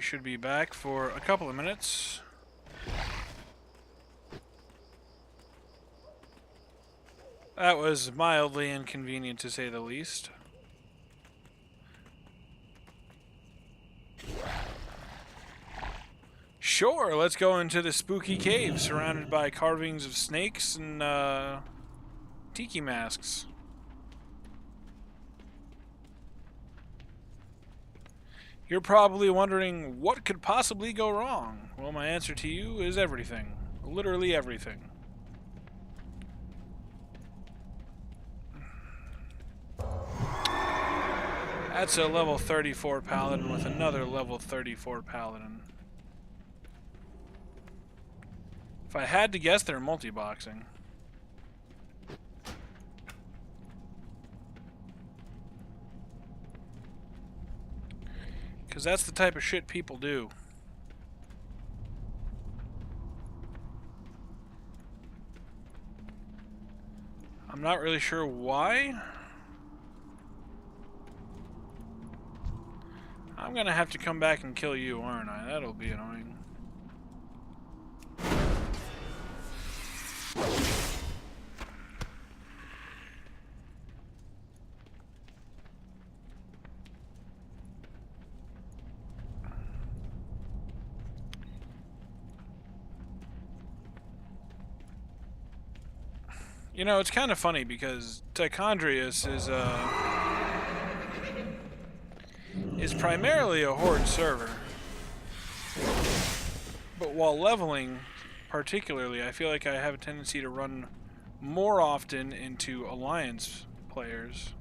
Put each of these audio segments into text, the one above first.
we should be back for a couple of minutes. That was mildly inconvenient, to say the least. Sure, let's go into the spooky cave surrounded by carvings of snakes and tiki masks. You're probably wondering, what could possibly go wrong? Well, my answer to you is everything. Literally everything. That's a level 34 Paladin with another level 34 Paladin. If I had to guess, they're multi-boxing. Because that's the type of shit people do. I'm not really sure why. I'm gonna have to come back and kill you, aren't I? That'll be annoying. You know, it's kind of funny because Tichondrius is primarily a horde server. But while leveling, particularly, I feel like I have a tendency to run more often into alliance players.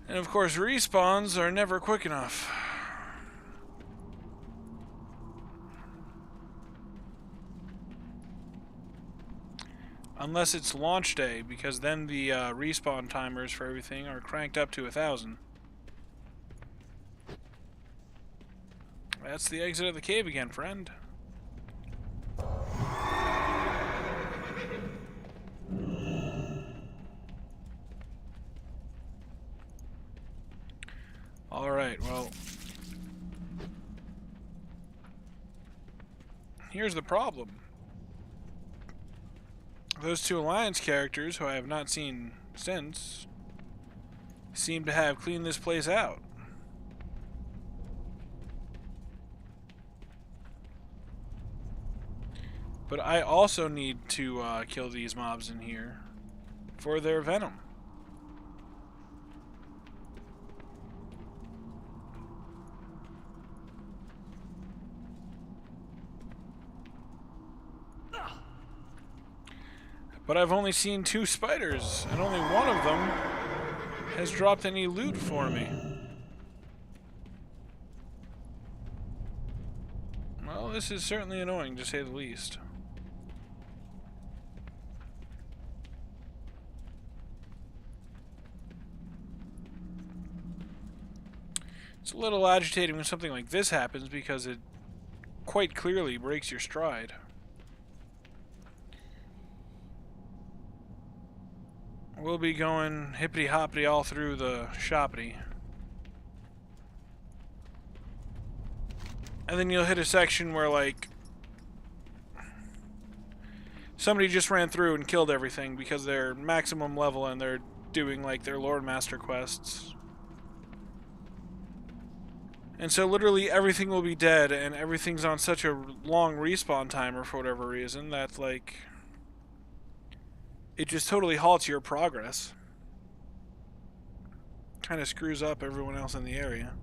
And of course, respawns are never quick enough. Unless it's launch day, because then the respawn timers for everything are cranked up to 1,000. That's the exit of the cave again, friend. Alright, well, here's the problem. Those two Alliance characters, who I have not seen since, seem to have cleaned this place out. But I also need to kill these mobs in here for their venom. But I've only seen 2 spiders, and only one of them has dropped any loot for me. Well, this is certainly annoying, to say the least. It's a little agitating when something like this happens, because it quite clearly breaks your stride. We'll be going hippity-hoppity all through the shoppity. And then you'll hit a section where, like, somebody just ran through and killed everything because they're maximum level and they're doing, like, their Lord Master quests. And so literally everything will be dead, and everything's on such a long respawn timer for whatever reason that, like, it just totally halts your progress. Kind of screws up everyone else in the area.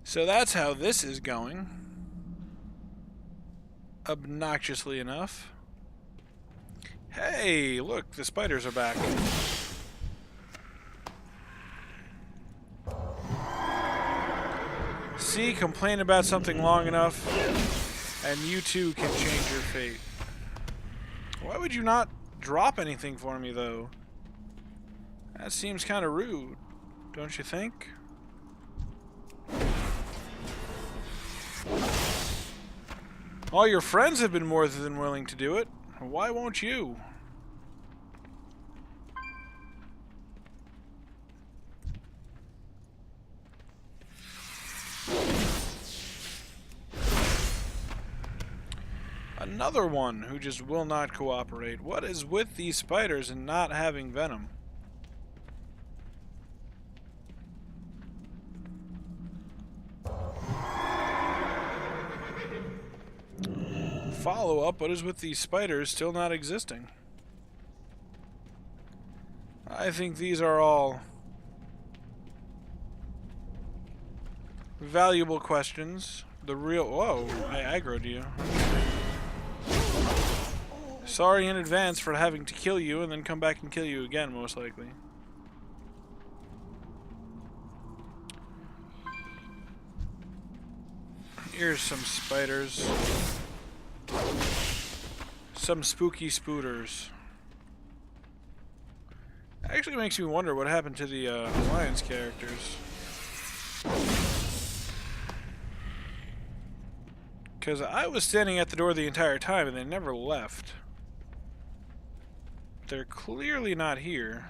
So that's how this is going. Obnoxiously enough. Hey, look, the spiders are back. See, complain about something long enough, and you too can change your fate. Why would you not drop anything for me, though? That seems kind of rude, don't you think? All your friends have been more than willing to do it. Why won't you? Another one who just will not cooperate. What is with these spiders and not having venom? Follow up, what is with these spiders still not existing? I think these are all valuable questions. The real... Whoa, I aggroed you. Sorry in advance for having to kill you and then come back and kill you again, most likely. Here's some spiders. Some spooky spooters. Actually makes me wonder what happened to the Alliance characters. Because I was standing at the door the entire time and they never left. They're clearly not here.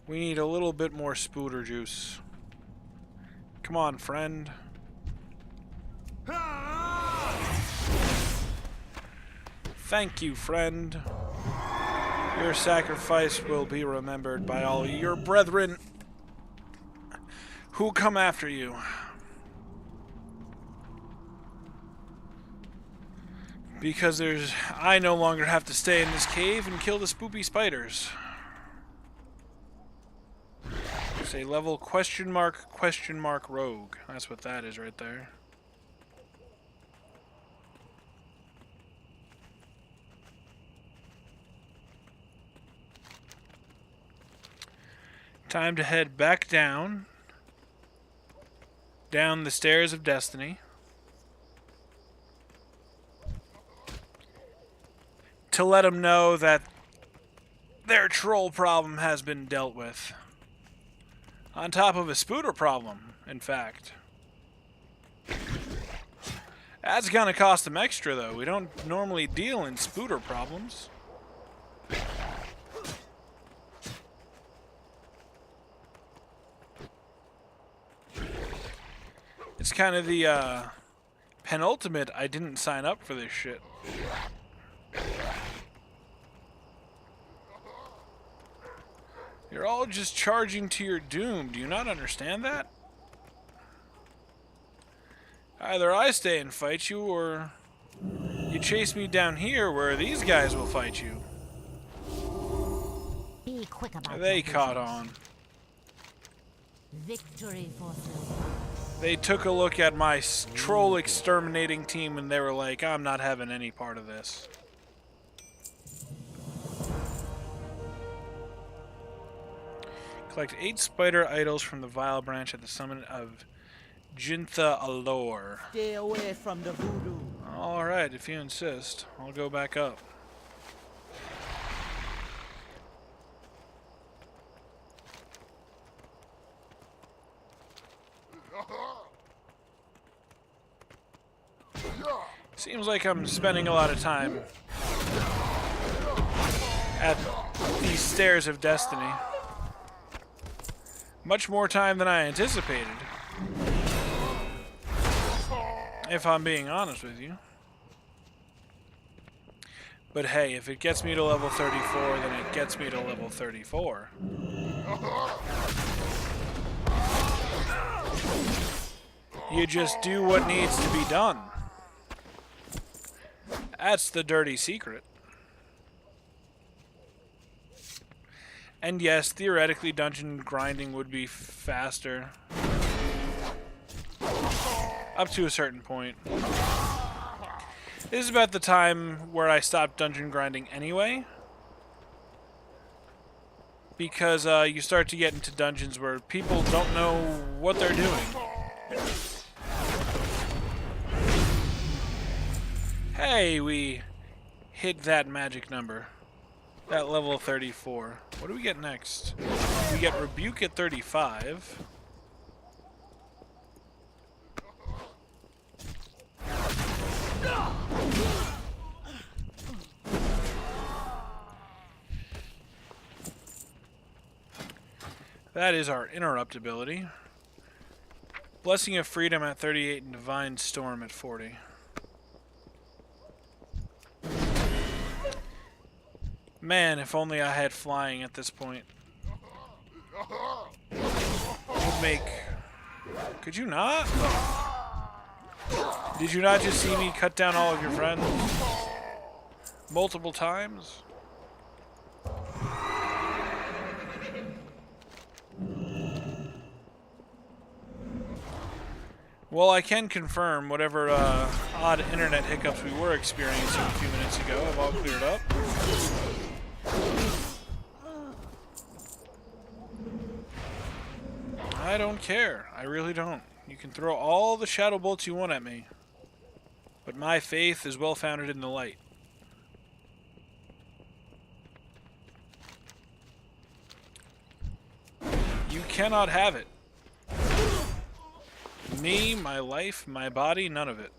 We need a little bit more spooter juice. Come on, friend. Thank you, friend. Your sacrifice will be remembered by all your brethren who come after you. Because I no longer have to stay in this cave and kill the spoopy spiders. Say level question mark rogue. That's what that is right there. Time to head back down the stairs of destiny to let them know that their troll problem has been dealt with. On top of a spooter problem, in fact. That's gonna cost them extra, though. We don't normally deal in spooter problems. It's kind of the penultimate I didn't sign up for this shit. You're all just charging to your doom. Do you not understand that? Either I stay and fight you, or you chase me down here where these guys will fight you. Be quick about They caught on. Victory forces. They took a look at my troll exterminating team and they were like, I'm not having any part of this. Collect 8 spider idols from the Vile branch at the summit of Jintha Allure. Stay away from the voodoo. Alright, if you insist. I'll go back up. Seems like I'm spending a lot of time at these stairs of destiny. Much more time than I anticipated. If I'm being honest with you. But hey, if it gets me to level 34, then it gets me to level 34. You just do what needs to be done. That's the dirty secret. And yes, theoretically, dungeon grinding would be faster. Up to a certain point. This is about the time where I stopped dungeon grinding anyway. Because you start to get into dungeons where people don't know what they're doing. Hey, we hit that magic number. At level 34. What do we get next? We get Rebuke at 35. That is our Interrupt ability. Blessing of Freedom at 38 and Divine Storm at 40. Man, if only I had flying at this point. Would make... Could you not? Did you not just see me cut down all of your friends? Multiple times? Well, I can confirm whatever odd internet hiccups we were experiencing a few minutes ago have all cleared up. I don't care. I really don't. You can throw all the shadow bolts you want at me. But my faith is well founded in the light. You cannot have it. Me, my life, my body, none of it.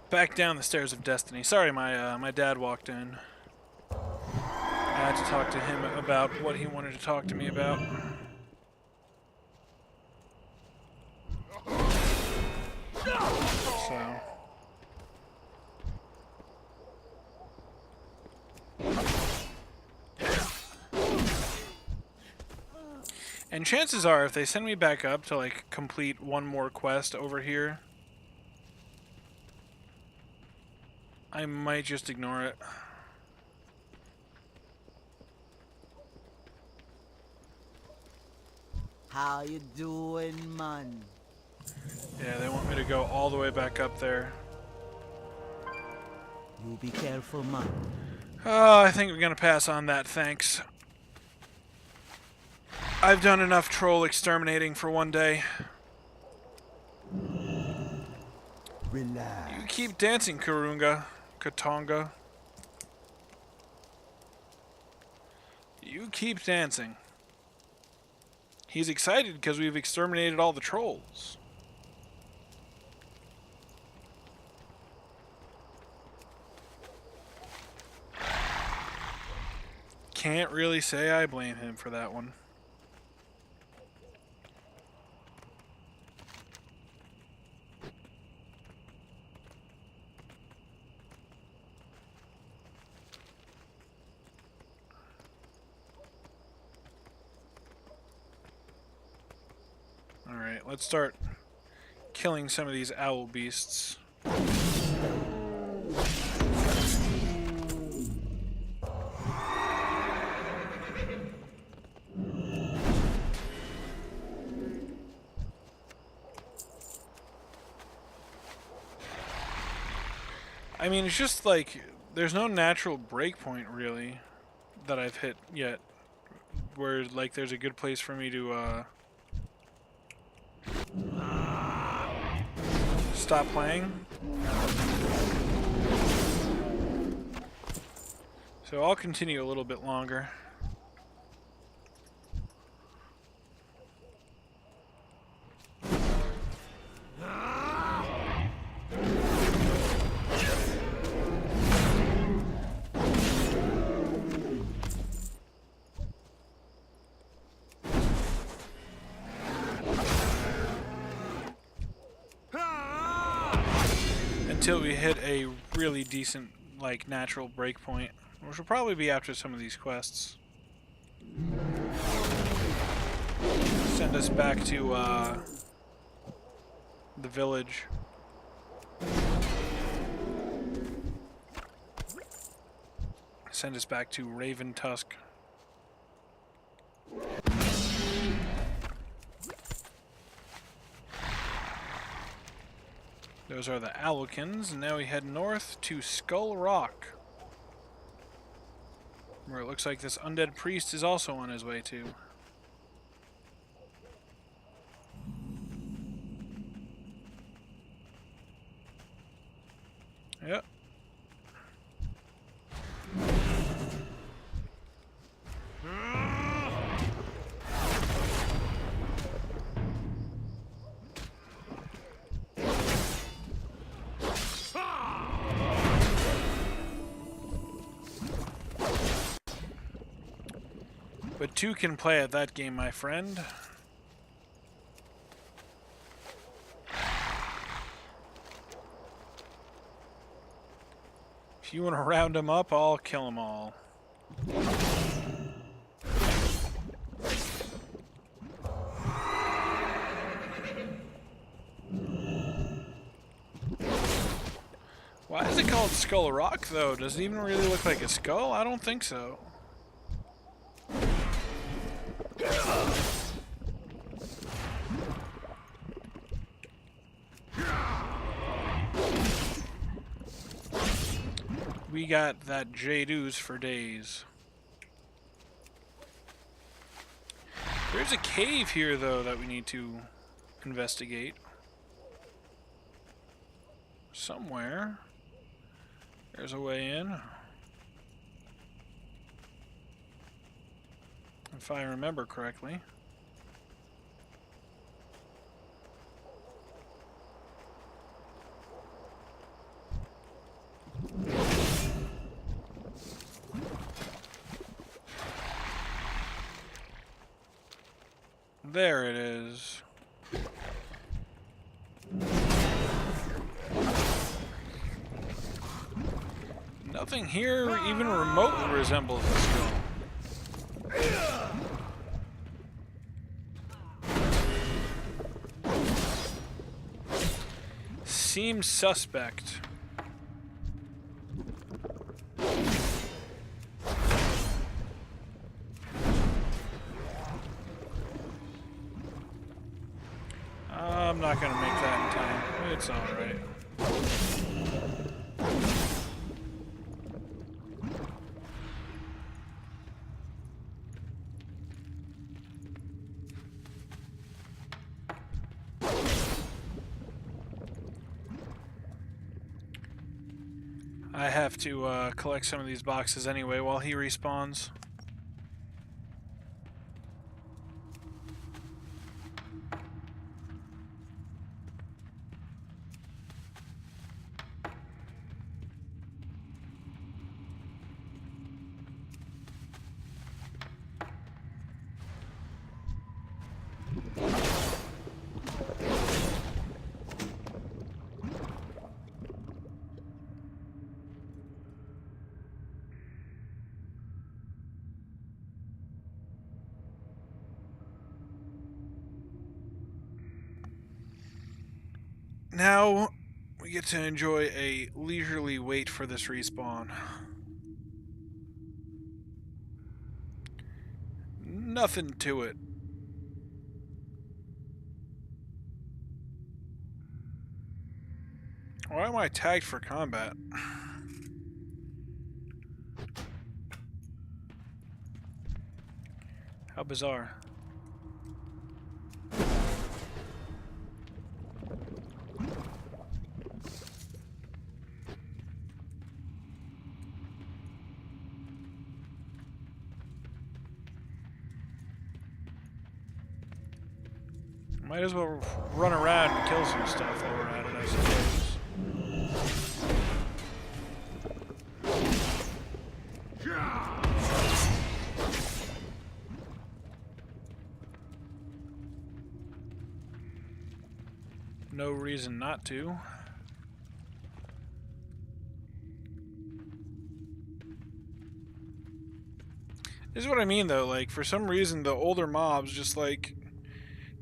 Back down the stairs of destiny. Sorry, my dad walked in. I had to talk to him about what he wanted to talk to me about. So... And chances are, if they send me back up to, like, complete one more quest over here, I might just ignore it. How you doing, man? Yeah, they want me to go all the way back up there. You be careful, man. Oh, I think we're gonna pass on that, thanks. I've done enough troll exterminating for one day. Relax. You keep dancing, Karunga. Katonga. You keep dancing. He's excited because we've exterminated all the trolls. Can't really say I blame him for that one. Alright, let's start killing some of these owl beasts. I mean, it's just like, there's no natural breakpoint, really, that I've hit yet, where, like, there's a good place for me to, stop playing. So I'll continue a little bit longer. Until we hit a really decent, like, natural breakpoint, which will probably be after some of these quests. Send us back to, the village. Send us back to Raven Tusk. Those are the Alokins, and now we head north to Skull Rock, where it looks like this undead priest is also on his way to. Yep. But two can play at that game, my friend. If you want to round them up, I'll kill them all. Why is it called Skull Rock, though? Does it even really look like a skull? I don't think so. We got that jade ooze for days. There's a cave here, though, that we need to investigate. Somewhere. There's a way in. If I remember correctly. There it is. Nothing here even remotely resembles a skull. Seems suspect. I'm not gonna make that in time. It's alright. I have to collect some of these boxes anyway while he respawns. Now we get to enjoy a leisurely wait for this respawn. Nothing to it. Why am I tagged for combat? How bizarre. Might as well run around and kill some stuff while we're at it, I suppose. No reason not to. This is what I mean, though. Like, for some reason, the older mobs just, like,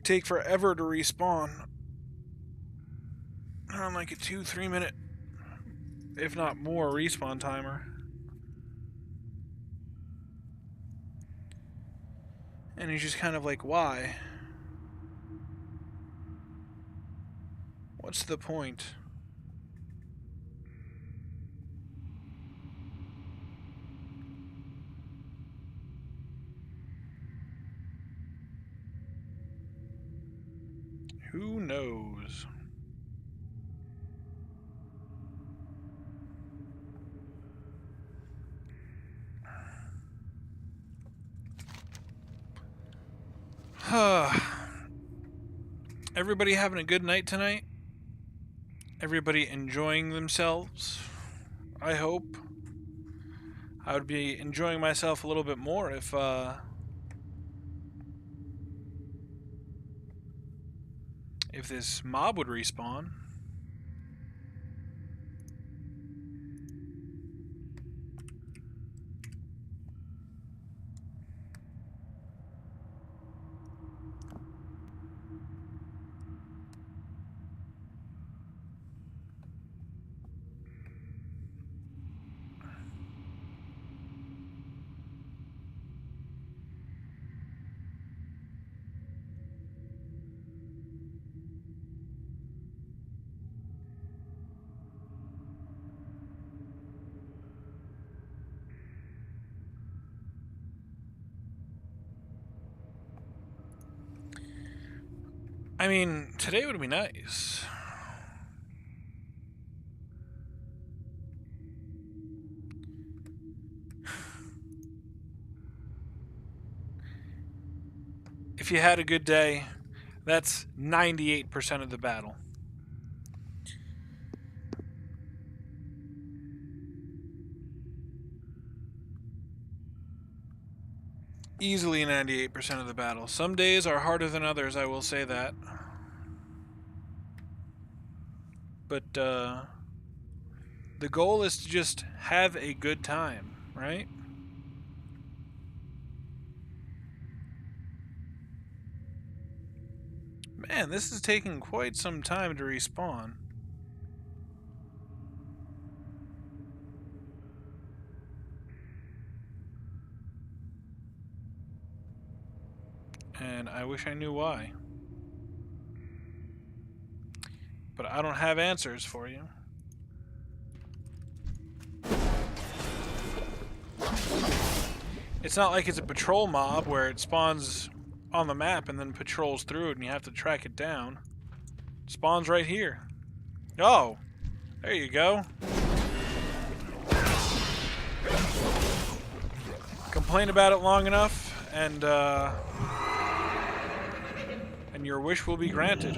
take forever to respawn. On like a 2-3 minute, if not more, respawn timer. And he's just kind of like, why? What's the point? Who knows? Everybody having a good night tonight? Everybody enjoying themselves? I hope. I would be enjoying myself a little bit more if this mob would respawn. I mean, today would be nice. If you had a good day, that's 98% of the battle. Easily 98% of the battle. Some days are harder than others, I will say that. But, the goal is to just have a good time, right? Man, this is taking quite some time to respawn. And I wish I knew why. But I don't have answers for you. It's not like it's a patrol mob where it spawns on the map and then patrols through it and you have to track it down. It spawns right here. Oh, there you go. Complain about it long enough and your wish will be granted.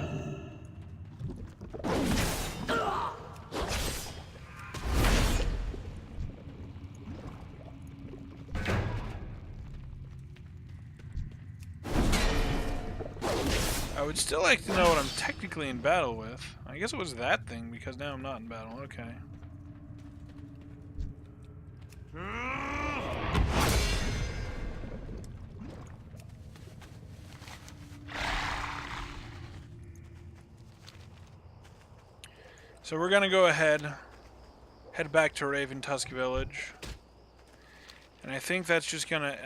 I would still like to know what I'm technically in battle with. I guess it was that thing, because now I'm not in battle. Okay. So we're gonna go ahead, head back to Raven Tusk Village. And I think that's just gonna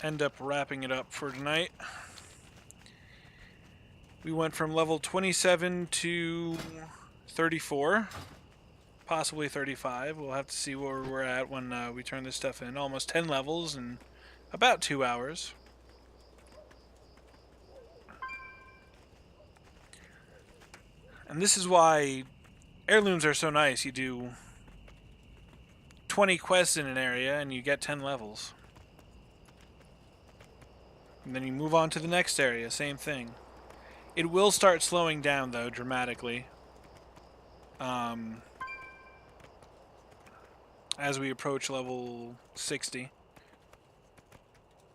end up wrapping it up for tonight. We went from level 27 to 34, possibly 35. We'll have to see where we're at when we turn this stuff in. Almost 10 levels in about 2 hours. And this is why heirlooms are so nice. You do 20 quests in an area and you get 10 levels. And then you move on to the next area, same thing. It will start slowing down, though, dramatically. As we approach level 60.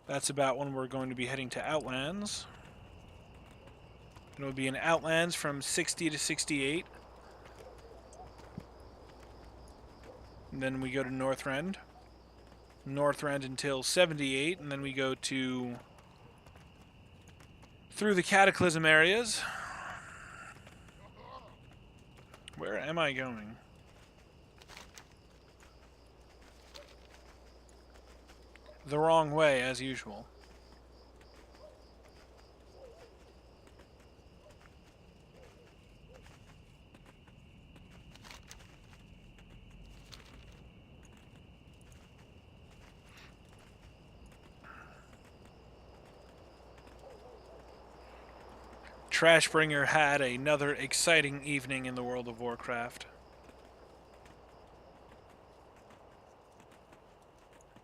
That's about when we're going to be heading to Outlands. It'll be in Outlands from 60 to 68. And then we go to Northrend. Northrend until 78, and then we go to through the Cataclysm areas. Where am I going? The wrong way, as usual. Trashbringer had another exciting evening in the World of Warcraft.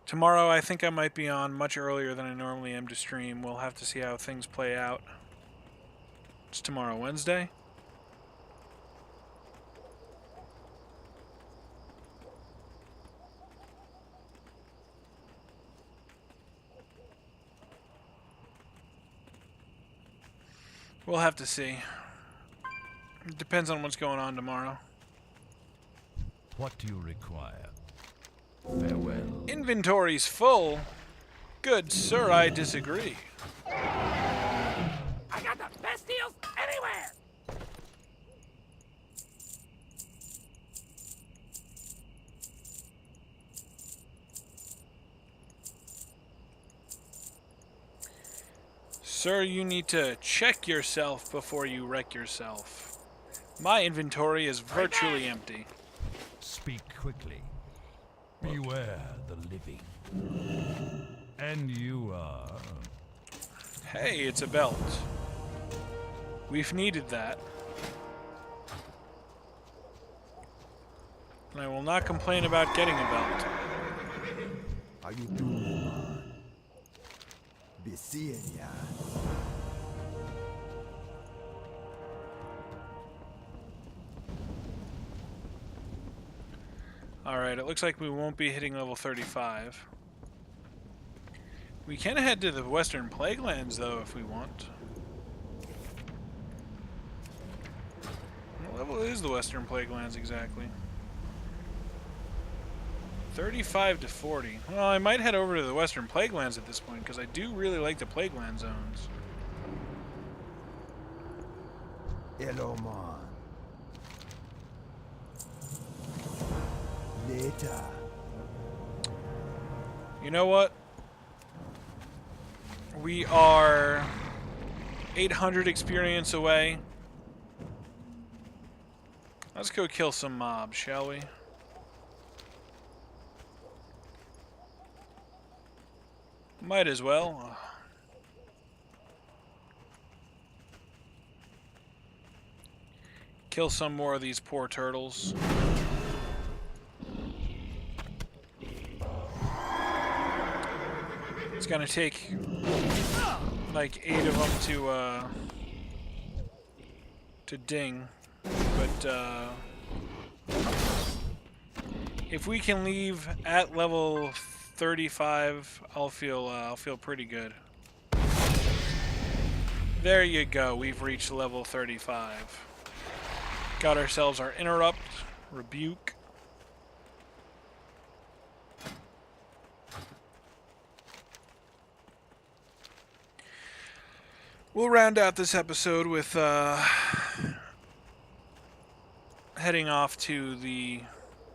Tomorrow I think I might be on much earlier than I normally am to stream. We'll have to see how things play out. It's tomorrow, Wednesday. We'll have to see. It depends on what's going on tomorrow. What do you require? Farewell. Inventory's full. Good sir, I disagree. I got the best deals anywhere! Sir, you need to check yourself before you wreck yourself. My inventory is virtually empty. Speak quickly. Beware the living. And you are... Hey, it's a belt. We've needed that. And I will not complain about getting a belt. How you doing, man? Be seeing ya. Alright, it looks like we won't be hitting level 35. We can head to the Western Plaguelands, though, if we want. What level is the Western Plaguelands, exactly? 35 to 40. Well, I might head over to the Western Plaguelands at this point, because I do really like the Plagueland zones. Hello, man. Later. You know what? We are 800 experience away. Let's go kill some mobs, shall we? Might as well. Kill some more of these poor turtles. It's gonna take like 8 of them to ding, but if we can leave at level 35, I'll feel pretty good. There you go. We've reached level 35. Got ourselves our interrupt, rebuke. We'll round out this episode with heading off to the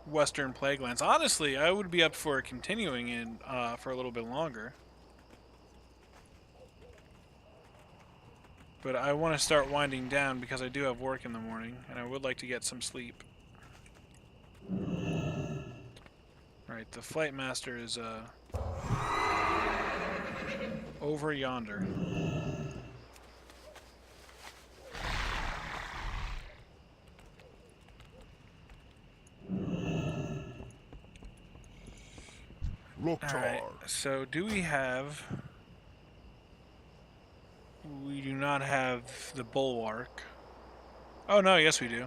Western Plaguelands. Honestly, I would be up for continuing in for a little bit longer. But I want to start winding down because I do have work in the morning, and I would like to get some sleep. Alright, the Flight Master is over yonder. Alright, so do we have... We do not have the Bulwark. Oh no, yes we do.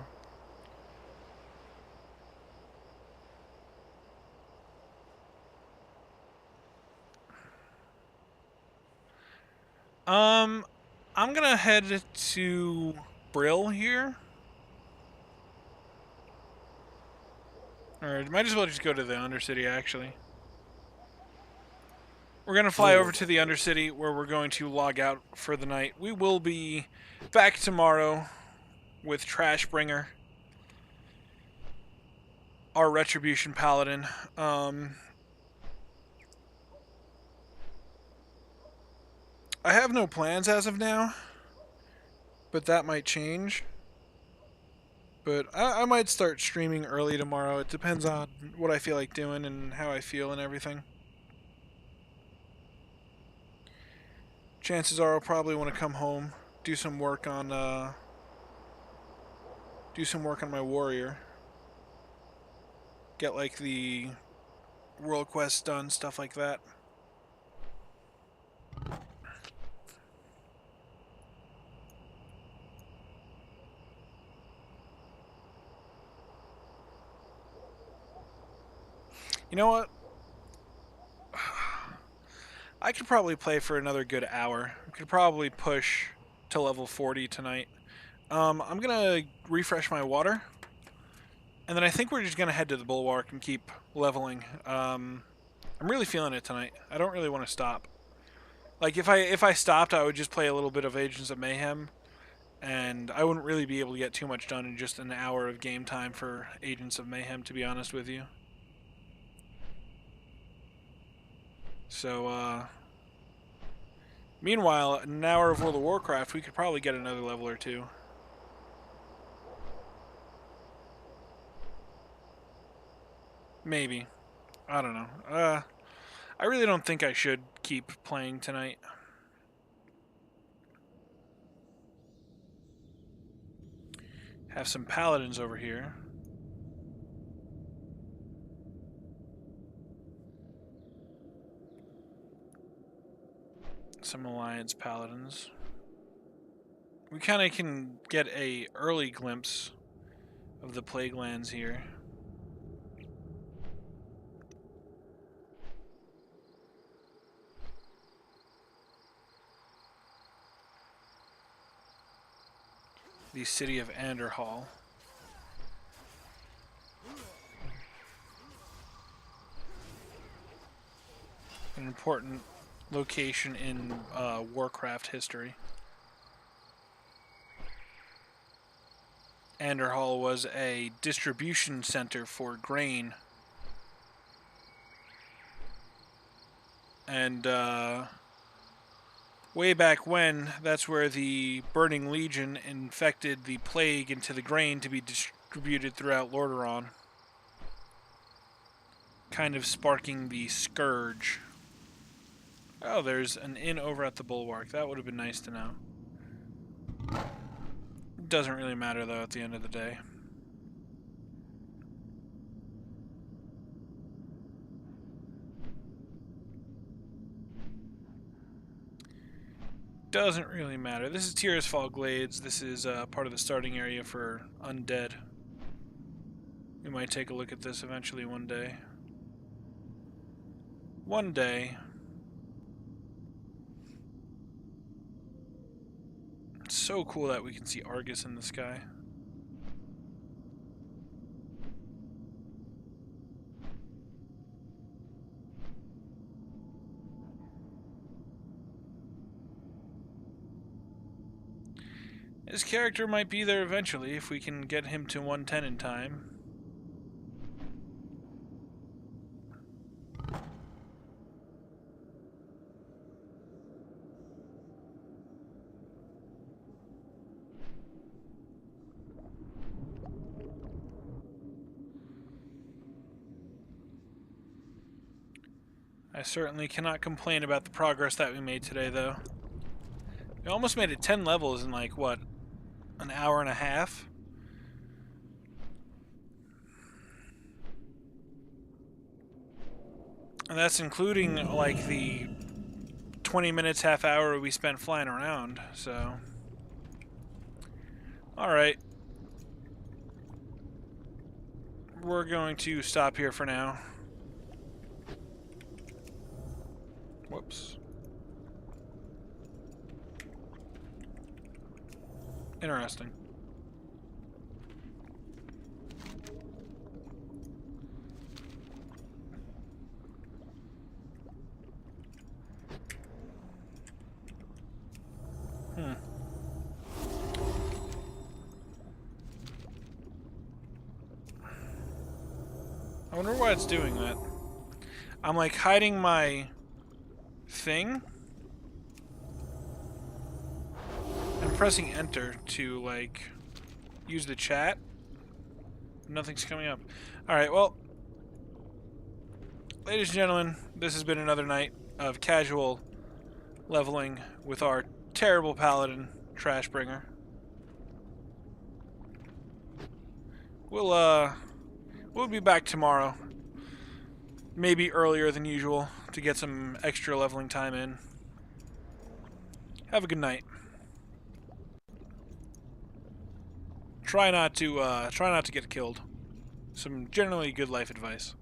I'm gonna head to Brill here. Or might as well just go to the Undercity, actually. We're going to fly over to the Undercity, where we're going to log out for the night. We will be back tomorrow with Trashbringer, our Retribution Paladin. I have no plans as of now, but that might change. But I might start streaming early tomorrow. It depends on what I feel like doing and how I feel and everything. Chances are I'll probably want to come home, do some work on my warrior. Get like the world quests done, stuff like that. You know what? I could probably play for another good hour. I could probably push to level 40 tonight. I'm gonna refresh my water, and then I think we're just gonna head to the Bulwark and keep leveling. I'm really feeling it tonight. I don't really want to stop. Like if I stopped, I would just play a little bit of Agents of Mayhem, and I wouldn't really be able to get too much done in just an hour of game time for Agents of Mayhem, to be honest with you. So, meanwhile, an hour of World of Warcraft, we could probably get another level or two. Maybe. I don't know. I really don't think I should keep playing tonight. Have some paladins over here. Some Alliance paladins. We kind of can get a early glimpse of the Plaguelands here. The city of Anderhall. An important location in Warcraft history. Anderhall was a distribution center for grain. And way back when, that's where the Burning Legion infected the plague into the grain to be distributed throughout Lordaeron. Kind of sparking the scourge. Oh, there's an inn over at the Bulwark. That would have been nice to know. Doesn't really matter, though, at the end of the day. Doesn't really matter. This is Tirisfal Glades. This is part of the starting area for Undead. We might take a look at this eventually one day. One day. It's so cool that we can see Argus in the sky. His character might be there eventually if we can get him to 110 in time. I certainly cannot complain about the progress that we made today, though. We almost made it 10 levels in, like, what, an hour and a half? And that's including, like, the 20 minutes, half hour we spent flying around, so... Alright. We're going to stop here for now. Whoops. Interesting. I wonder why it's doing that. I'm like hiding my thing. I'm pressing enter to like use the chat. Nothing's coming up. Alright, well, ladies and gentlemen, this has been another night of casual leveling with our terrible Paladin Trashbringer. We'll be back tomorrow. Maybe earlier than usual to get some extra leveling time in. Have a good night. Try not to get killed. Some generally good life advice.